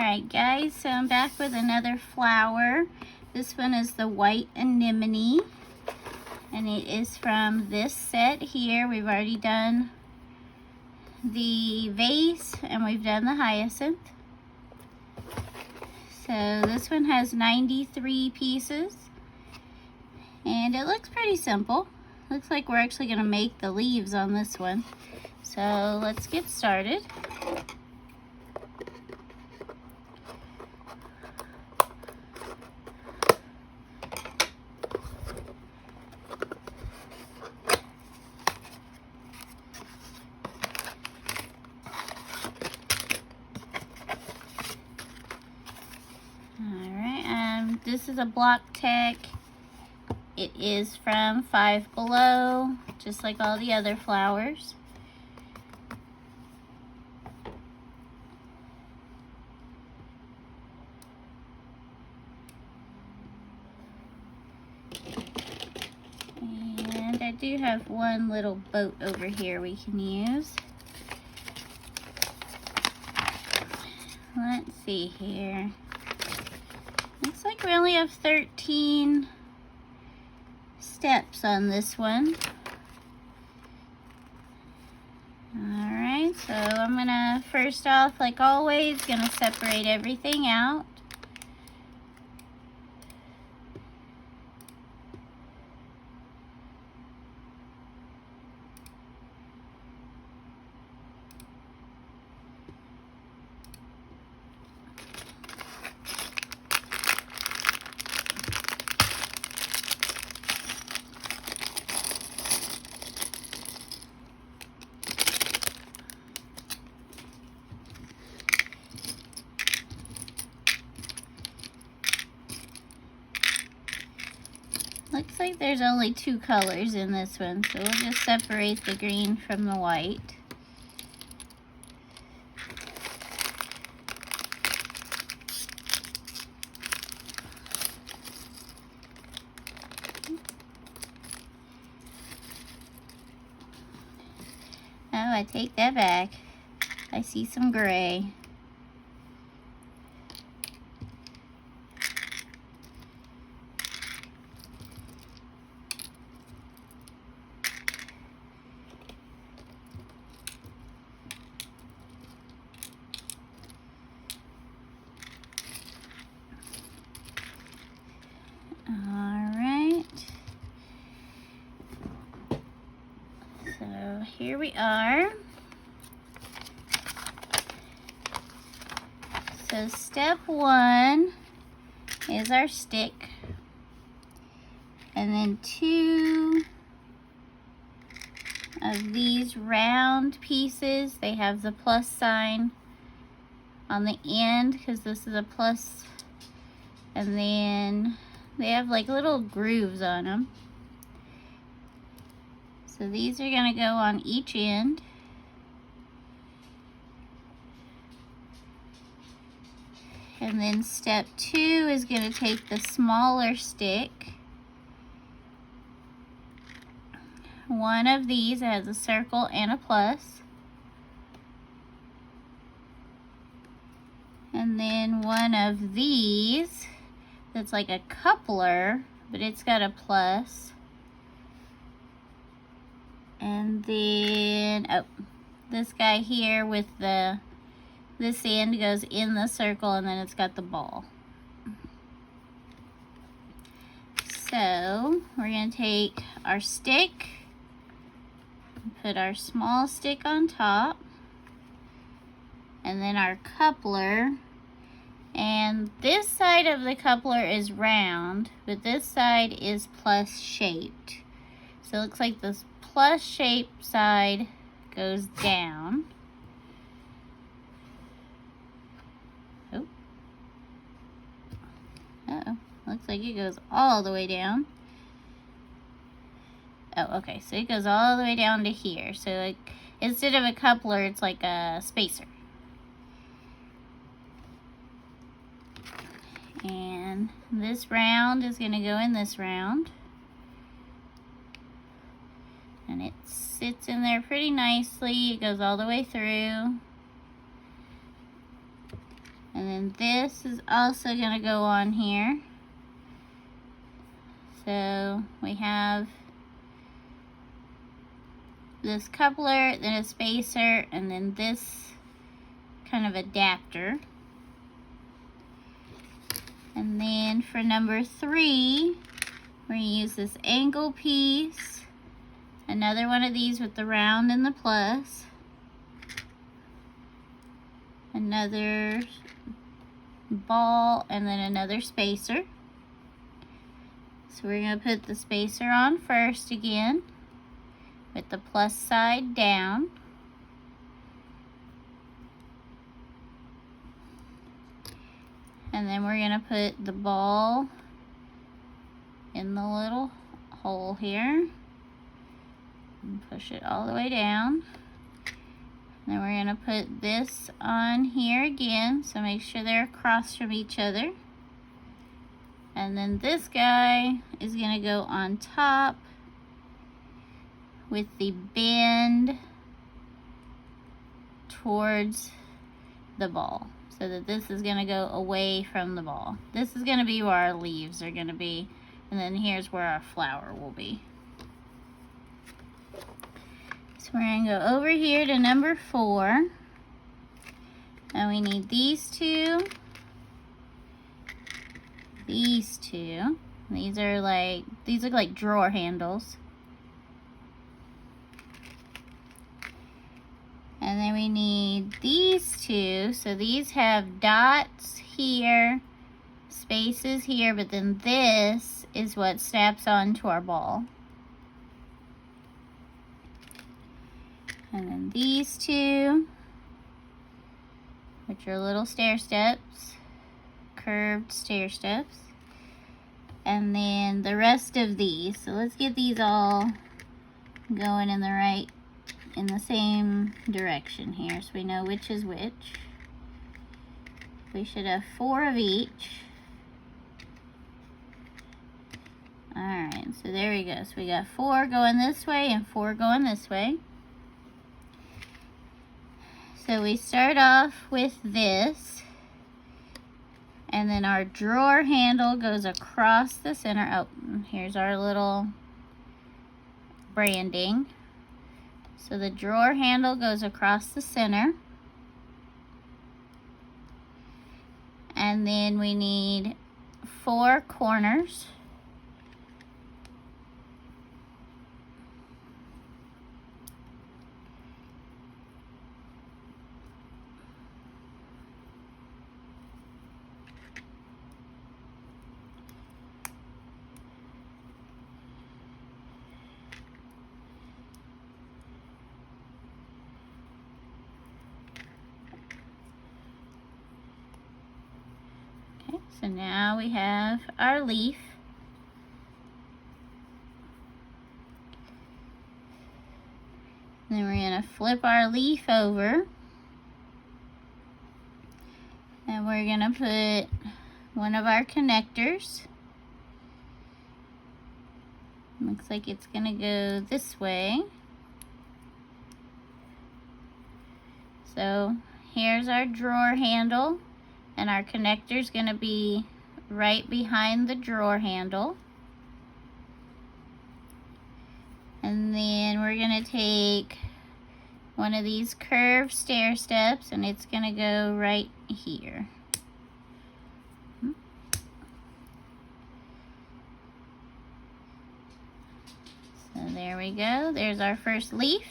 Alright guys, so I'm back with another flower. This one is the white anemone, and it is from this set here. We've already done the vase and we've done the hyacinth. So this one has 93 pieces and it looks pretty simple. Looks like we're actually going to make the leaves on this one. So let's get started. This is a block tech. It is from Five Below, just like all the other flowers. And I do have one little boat over here we can use. Let's see here. Looks like we only have 13 steps on this one. Alright, so I'm gonna, first off, like always, gonna separate everything out. Looks like there's only two colors in this one, so we'll just separate the green from the white. Oh, I take that back. I see some gray. Here we are. So step one is our stick, and then two of these round pieces. They have the plus sign on the end because this is a plus, and then they have like little grooves on them. So these are going to go on each end. And then step two is going to take the smaller stick. One of these has a circle and a plus. And then one of these that's like a coupler, but it's got a plus. And then, oh, this guy here with this end goes in the circle, and then it's got the ball. So, we're going to take our stick, put our small stick on top, and then our coupler. And this side of the coupler is round, but this side is plus shaped. So it looks like this plus shaped side goes down. Oh. Uh-oh. Looks like it goes all the way down. Oh, okay. So it goes all the way down to here. So like, instead of a coupler, it's like a spacer. And this round is going to go in this round. And it sits in there pretty nicely. It goes all the way through. And then this is also going to go on here. So we have this coupler, then a spacer, and then this kind of adapter. And then for number 3, we're going to use this angle piece, another one of these with the round and the plus, another ball, and then another spacer. So we're going to put the spacer on first again with the plus side down. And then we're going to put the ball in the little hole here and push it all the way down. Then we're going to put this on here again, so make sure they're across from each other. And then this guy is going to go on top with the bend towards the ball, so that this is going to go away from the ball. This is going to be where our leaves are going to be, and then here's where our flower will be. So we're going to go over here to number 4, and we need these two, these two. These look like drawer handles. And then we need these two. So these have dots here, spaces here, but then this is what snaps onto our ball. And then these two, which are little stair steps, curved stair steps. And then the rest of these. So let's get these all going in the same direction here, so we know which is which. We should have 4 of each. Alright, so there we go. So we got 4 going this way and 4 going this way. So we start off with this, and then our drawer handle goes across the center. Oh, here's our little branding. So the drawer handle goes across the center. And then we need 4 corners. So now we have our leaf. Then we're going to flip our leaf over. And we're going to put one of our connectors. Looks like it's going to go this way. So here's our drawer handle. And our connector is going to be right behind the drawer handle. And then we're going to take one of these curved stair steps, and it's going to go right here. So there we go. There's our first leaf.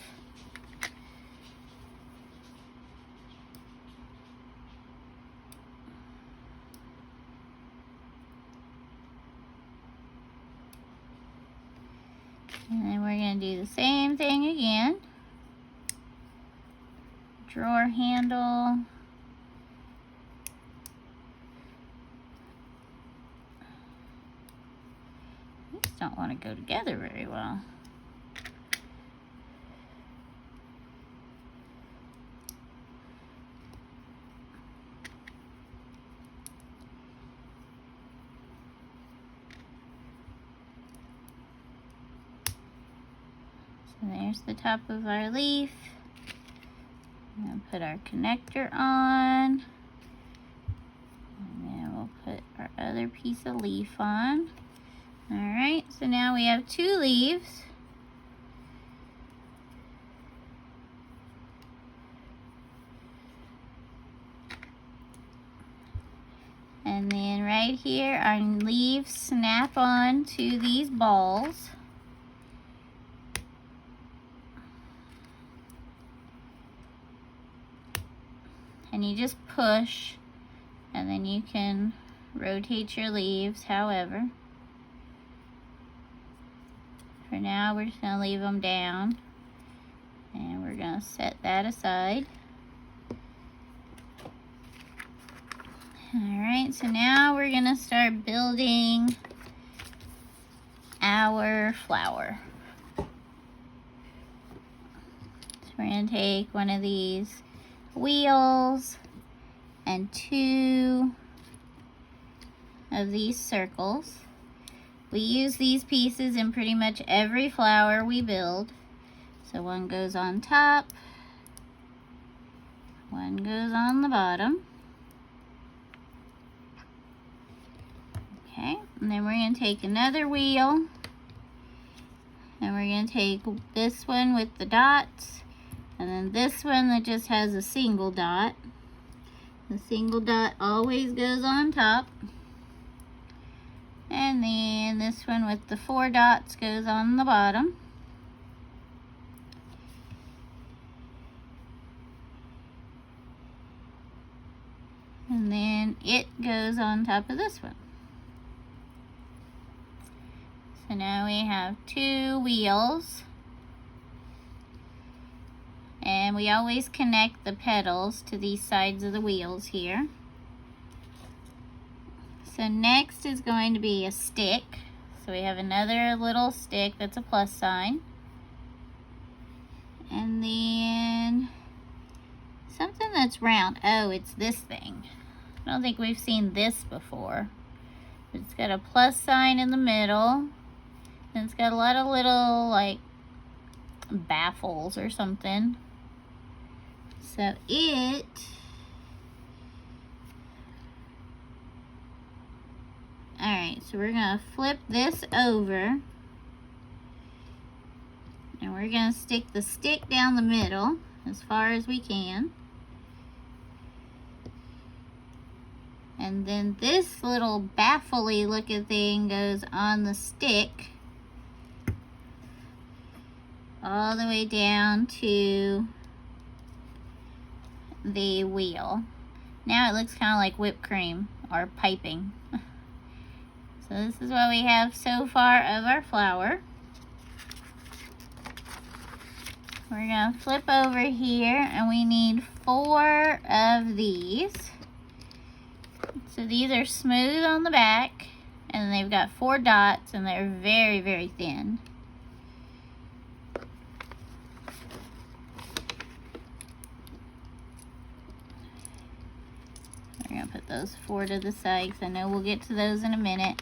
And then we're going to do the same thing again. Drawer handle. These don't want to go together very well. So there's the top of our leaf. I'm going to put our connector on. other piece of leaf on. Alright, so now we have 2 leaves. And then right here, our leaves snap on to these balls. And you just push, and then you can rotate your leaves however. For now, we're just going to leave them down. And we're going to set that aside. Alright, so now we're going to start building our flower. So we're going to take one of these wheels and 2 of these circles. We use these pieces in pretty much every flower we build. So one goes on top, one goes on the bottom. Okay, and then we're going to take another wheel, and we're going to take this one with the dots, and then this one that just has a single dot. The single dot always goes on top, and then this one with the 4 dots goes on the bottom. And then it goes on top of this one. So now we have 2 wheels, and we always connect the petals to these sides of the wheels here. So next is going to be a stick. So we have another little stick that's a plus sign. And then something that's round. Oh, it's this thing. I don't think we've seen this before. It's got a plus sign in the middle. And it's got a lot of little, like, baffles or something. So it alright, so we're going to flip this over. And we're going to stick the stick down the middle as far as we can. And then this little baffly looking thing goes on the stick all the way down to the wheel. Now it looks kind of like whipped cream or piping. So this is what we have so far of our flower. We're going to flip over here, and we need 4 of these. So these are smooth on the back, and they've got 4 dots, and they're very, very thin. We're going to put those 4 to the side, because I know we'll get to those in a minute.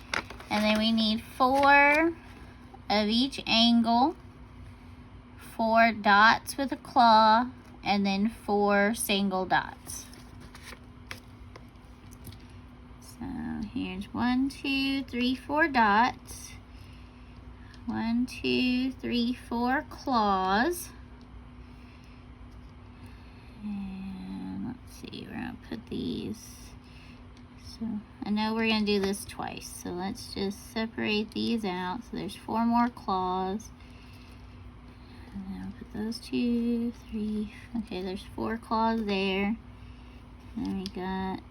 And then we need 4 of each angle, 4 dots with a claw, and then 4 single dots. So here's 1, 2, 3, 4 dots. 1, 2, 3, 4 claws. And let's see, we're going to put these. So I know we're going to do this twice. So let's just separate these out. So there's 4 more claws. And then I'll put those 2, 3. Okay, there's 4 claws there. And then we got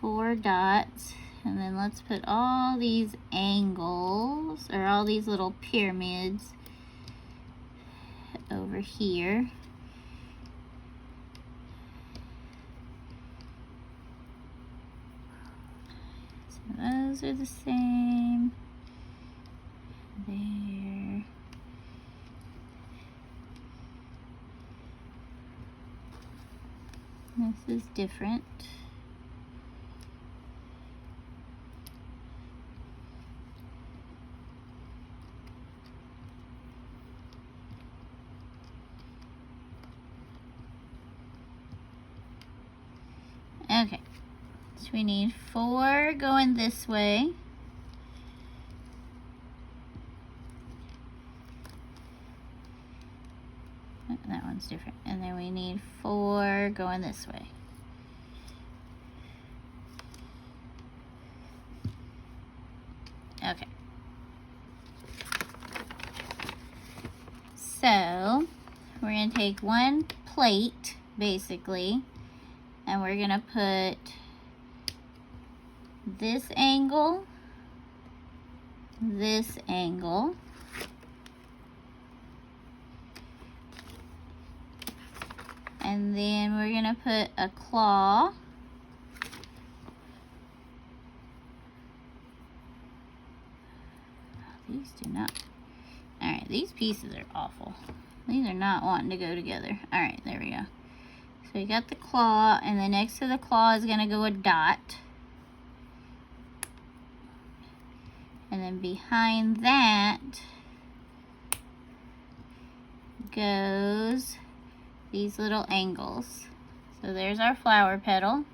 4 dots. And then let's put all these angles, or all these little pyramids, over here. So those are the same. There. This is different. Okay, So we need 4 going this way. That one's different. And then we need 4 going this way. Okay. So we're going to take one plate, basically, and we're going to put this angle, and then we're going to put a claw. These do not. Alright, these pieces are awful. These are not wanting to go together. Alright, there we go. So we got the claw, and then next to the claw is going to go a dot. And then behind that goes these little angles. So there's our flower petal.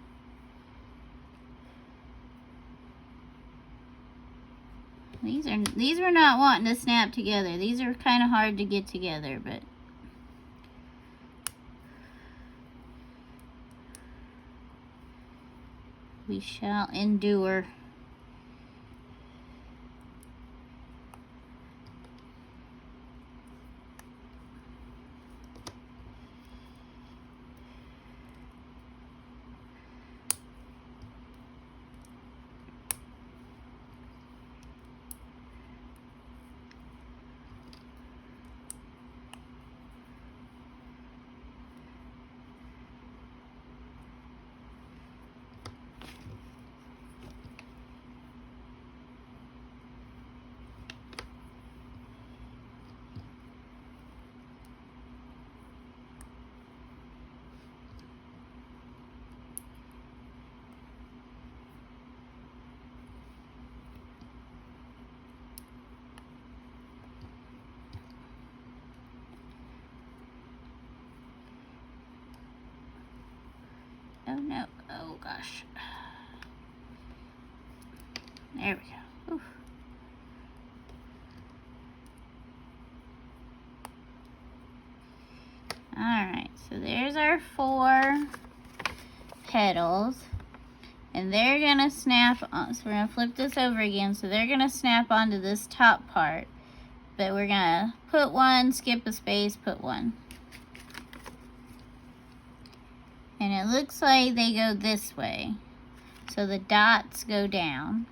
These were not wanting to snap together. These are kind of hard to get together, but we shall endure. Oh no, oh gosh. There we go. Oof. Alright, so there's our 4 petals. And they're gonna snap on, so we're gonna flip this over again, so they're gonna snap onto this top part. But we're gonna put one, skip a space, put one. And it looks like they go this way. So the dots go down.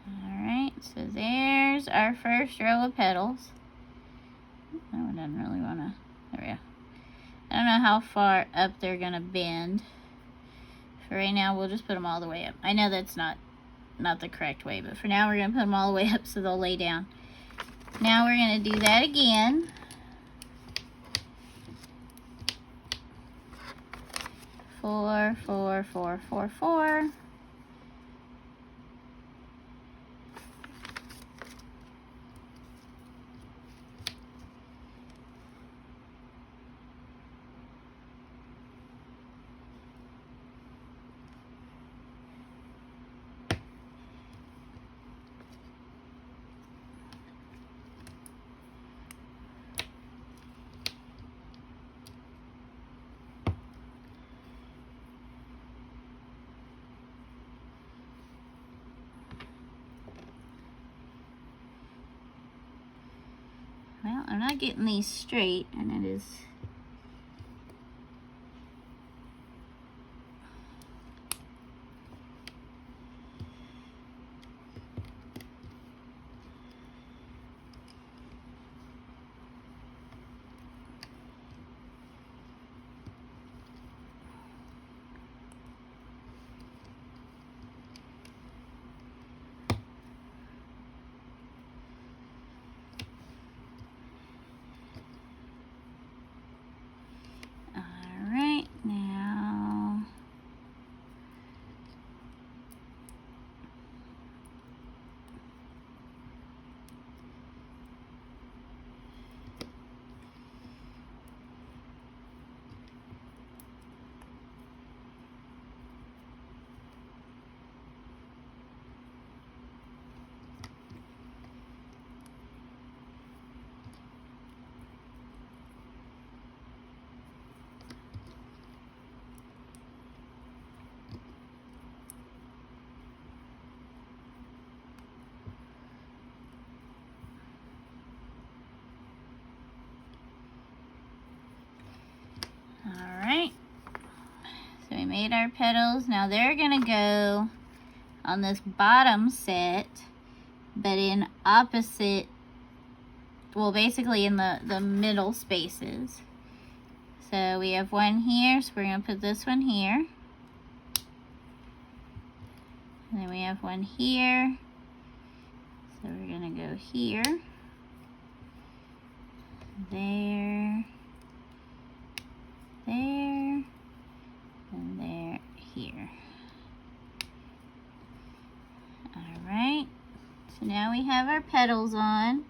Alright, so there's our first row of petals. That one doesn't really want to, there we go. I don't know how far up they're going to bend. For right now, we'll just put them all the way up. I know that's not the correct way, but for now we're going to put them all the way up so they'll lay down. Now we're going to do that again. Four, 4, 4, 4, 4. Well, I'm not getting these straight, and it is made our petals. Now they're gonna go on this bottom set, but in opposite, well, basically in the middle spaces. So we have one here, so we're gonna put this one here. And then we have one here. So we're gonna go here, there, there, and there, here. All right, so now we have our petals on.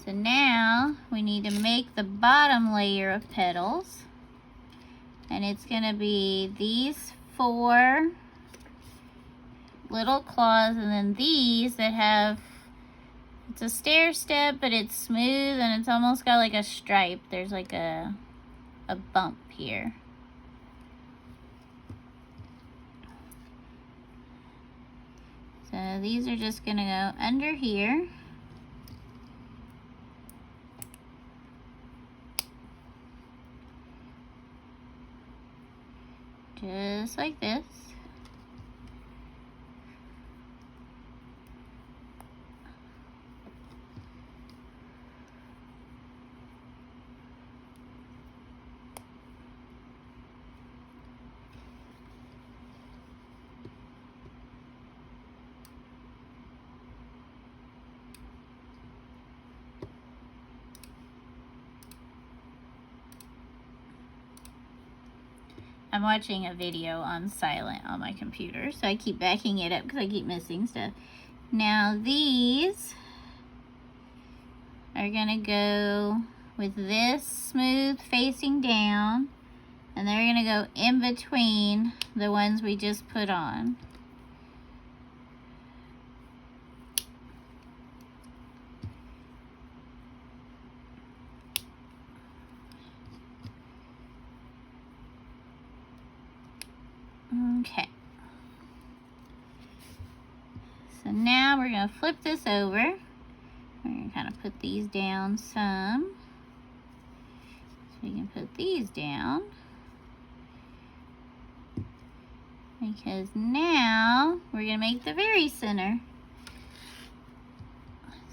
So now we need to make the bottom layer of petals. And it's gonna be these 4 little claws, and then these that have, it's a stair step, but it's smooth and it's almost got like a stripe. There's like a bump here. So these are just gonna go under here. Just like this. I'm watching a video on silent on my computer, so I keep backing it up because I keep missing stuff. Now these are gonna go with this smooth facing down, and they're gonna go in between the ones we just put on. Okay. So now we're going to flip this over. We're going to kind of put these down some. So we can put these down. Because now we're going to make the very center.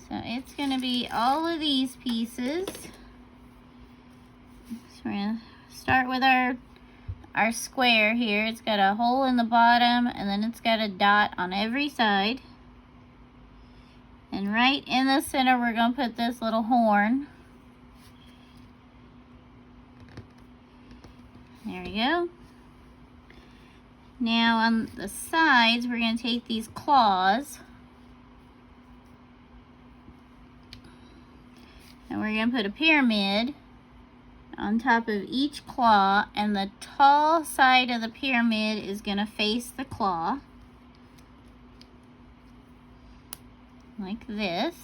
So it's going to be all of these pieces. So we're going to start with our square here. It's got a hole in the bottom, and then it's got a dot on every side. And right in the center, we're going to put this little horn. There we go. Now on the sides, we're going to take these claws, and we're going to put a pyramid on top of each claw, and the tall side of the pyramid is going to face the claw, like this.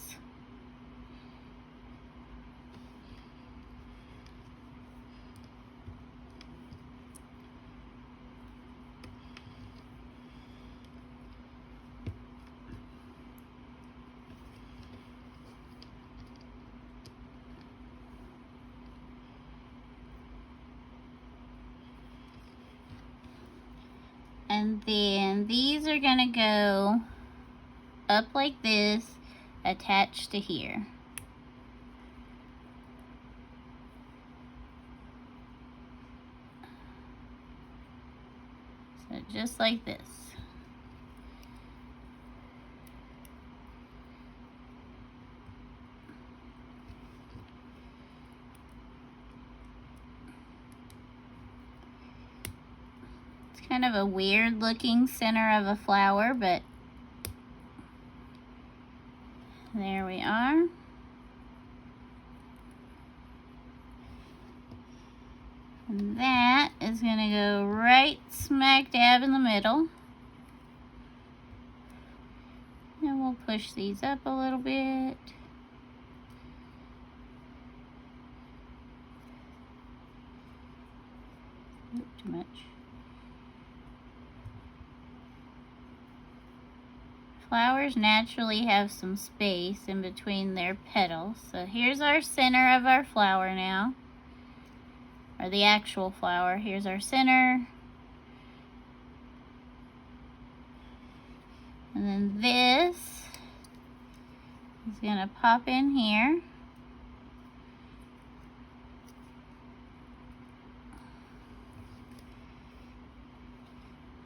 And then these are gonna go up like this, attached to here. So just like this. Kind of a weird looking center of a flower, but there we are. And that is going to go right smack dab in the middle. And we'll push these up a little bit. Ooh, too much. Flowers naturally have some space in between their petals. So here's our center of our flower now, or the actual flower. Here's our center, And then this is gonna pop in here.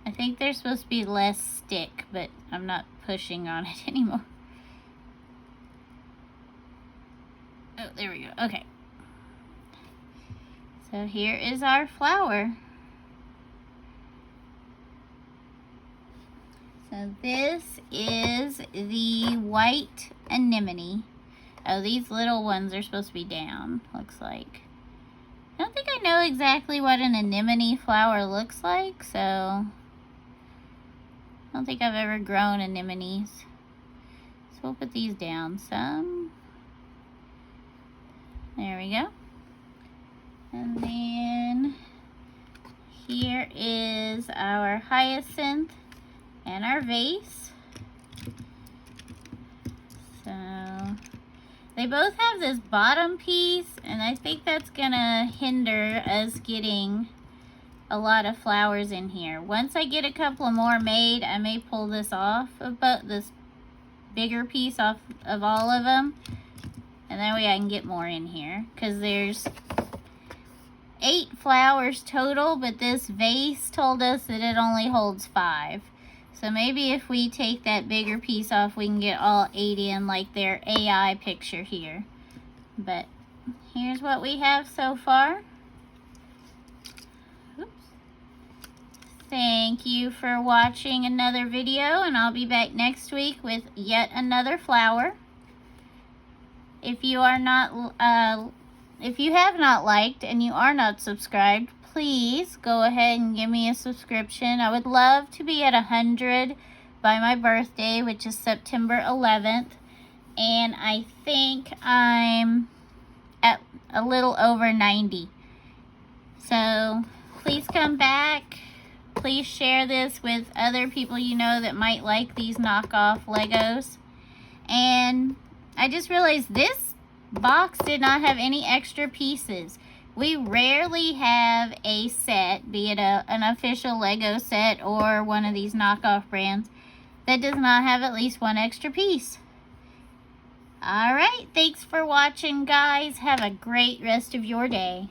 I think there's supposed to be less stick, but I'm not pushing on it anymore. Oh, there we go. Okay. So here is our flower. So this is the white anemone. Oh, these little ones are supposed to be down, looks like. I don't think I know exactly what an anemone flower looks like, so I don't think I've ever grown anemones. So we'll put these down some. There we go. And then here is our hyacinth and our vase. So they both have this bottom piece, and I think that's gonna hinder us getting a lot of flowers in here. Once I get a couple more made, I may pull this off, about this bigger piece off of all of them, and that way I can get more in here, because there's 8 flowers total, but this vase told us that it only holds 5. So maybe if we take that bigger piece off, we can get all 8 in like their AI picture here. But here's what we have so far. Oops. Thank you for watching another video, and I'll be back next week with yet another flower. If you are not, if you have not liked and you are not subscribed, please go ahead and give me a subscription. I would love to be at 100 by my birthday, which is September 11th. And I think I'm at a little over 90. So please come back. Please share this with other people you know that might like these knockoff Legos. And I just realized this box did not have any extra pieces. We rarely have a set, be it an official Lego set or one of these knockoff brands, that does not have at least one extra piece. Alright, thanks for watching, guys. Have a great rest of your day.